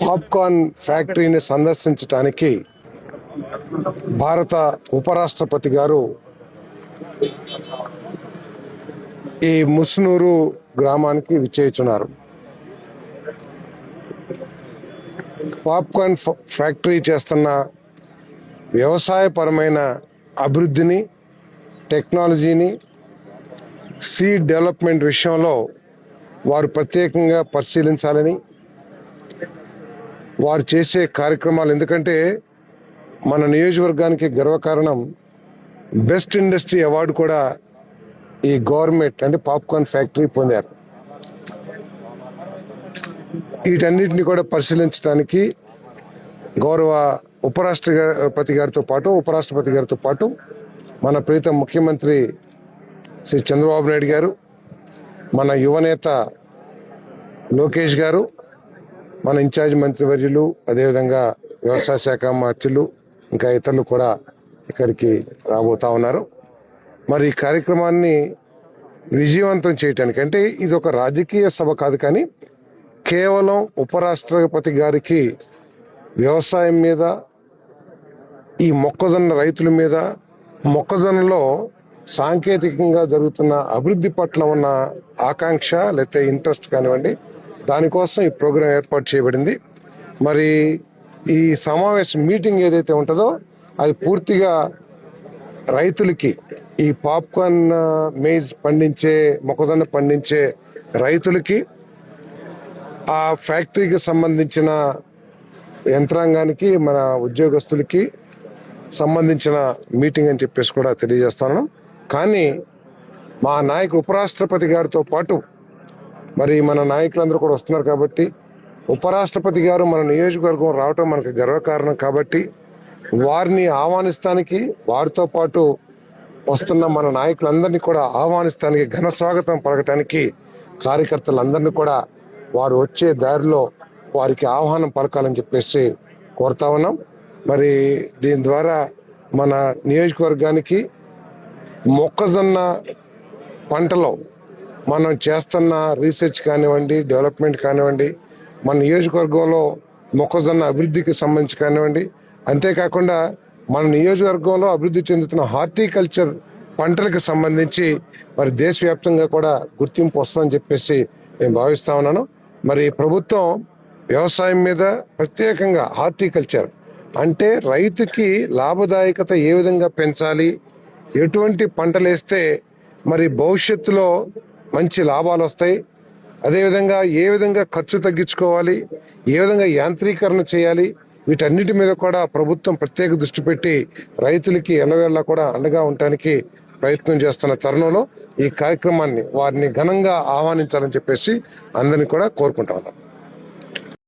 Popcorn ఫ్యాక్టరీని సందర్శించడానికి భారత ఉపరాష్ట్రపతి గారు ఈ ముస్నూరు గ్రామానికి విచ్చేస్తున్నారు. పాప్కార్న్ ఫ్యాక్టరీ చేస్తున్న వ్యవసాయపరమైన అభివృద్ధిని, టెక్నాలజీని, సీడ్ డెవలప్మెంట్ విషయంలో వారు ప్రత్యేకంగా పరిశీలించాలని, వారు చేసే కార్యక్రమాలు, ఎందుకంటే మన నియోజకవర్గానికి గర్వకారణం బెస్ట్ ఇండస్ట్రీ అవార్డు కూడా ఈ గవర్నమెంట్ అంటే పాప్కార్న్ ఫ్యాక్టరీ పొందారు. వీటన్నిటిని కూడా పరిశీలించడానికి గౌరవ ఉపరాష్ట్రపతి గారితో పాటు మన ప్రీతం ముఖ్యమంత్రి శ్రీ చంద్రబాబు నాయుడు గారు, మన యువనేత లోకేష్ గారు, మన ఇన్ఛార్జ్ మంత్రివర్యులు, అదేవిధంగా వ్యవసాయ శాఖ మంత్రులు, ఇంకా ఇతరులు కూడా ఇక్కడికి రాబోతా ఉన్నారు. మరి ఈ కార్యక్రమాన్ని విజయవంతం చేయటానికి, అంటే ఇది ఒక రాజకీయ సభ కాదు, కానీ కేవలం ఉపరాష్ట్రపతి గారికి వ్యవసాయం మీద, ఈ మొక్కజొన్న రైతుల మీద, మొక్కజొన్నలో సాంకేతికంగా జరుగుతున్న అభివృద్ధి పట్ల ఉన్న ఆకాంక్ష లేకపోతే ఇంట్రెస్ట్ కానివ్వండి, దానికోసం ఈ ప్రోగ్రాం ఏర్పాటు చేయబడింది. మరి ఈ సమావేశం మీటింగ్ ఏదైతే ఉంటుందో అది పూర్తిగా రైతులకి, ఈ పాప్కార్న్ మేజ్ పండించే, మొక్కజొన్న పండించే రైతులకి, ఆ ఫ్యాక్టరీకి సంబంధించిన యంత్రాంగానికి, మన ఉద్యోగస్తులకి సంబంధించిన మీటింగ్ అని చెప్పేసి కూడా తెలియజేస్తాను. కానీ మా ఉపరాష్ట్రపతి గారితో పాటు మరి మన నాయకులందరూ కూడా వస్తున్నారు కాబట్టి, ఉపరాష్ట్రపతి గారు మన నియోజకవర్గం రావటం మనకు గర్వకారణం కాబట్టి వారిని ఆహ్వానిస్తానికి, వారితో పాటు వస్తున్న మన నాయకులందరినీ కూడా ఆహ్వానిస్తానికి, ఘన స్వాగతం పలకటానికి కార్యకర్తలందరినీ కూడా వారు వచ్చే దారిలో వారికి ఆహ్వానం పలకాలని చెప్పేసి కోరుతా ఉన్నాం. మరి దీని ద్వారా మన నియోజకవర్గానికి మొక్కజొన్న పంటలో మనం చేస్తున్న రీసెర్చ్ కానివ్వండి, డెవలప్మెంట్ కానివ్వండి, మన నియోజకవర్గంలో మొక్కజొన్న అభివృద్ధికి సంబంధించి కానివ్వండి, అంతేకాకుండా మన నియోజకవర్గంలో అభివృద్ధి చెందుతున్న హార్టికల్చర్ పంటలకు సంబంధించి మరి దేశవ్యాప్తంగా కూడా గుర్తింపు వస్తుందని చెప్పేసి నేను భావిస్తా ఉన్నాను. మరి ప్రభుత్వం వ్యవసాయం మీద, ప్రత్యేకంగా హార్టికల్చర్ అంటే రైతుకి లాభదాయకత ఏ విధంగా పెంచాలి, ఎటువంటి పంటలు వేస్తే మరి భవిష్యత్తులో మంచి లాభాలు వస్తాయి, అదేవిధంగా ఏ విధంగా ఖర్చు తగ్గించుకోవాలి, ఏ విధంగా యాంత్రీకరణ చేయాలి, వీటన్నిటి మీద కూడా ప్రభుత్వం ప్రత్యేక దృష్టి పెట్టి రైతులకి ఎల్లవేళలా కూడా అండగా ఉండటానికి ప్రయత్నం చేస్తున్న తరుణంలో ఈ కార్యక్రమాన్ని వారిని ఘనంగా ఆహ్వానించాలని చెప్పేసి అందరినీ కూడా కోరుకుంటా ఉన్నాం.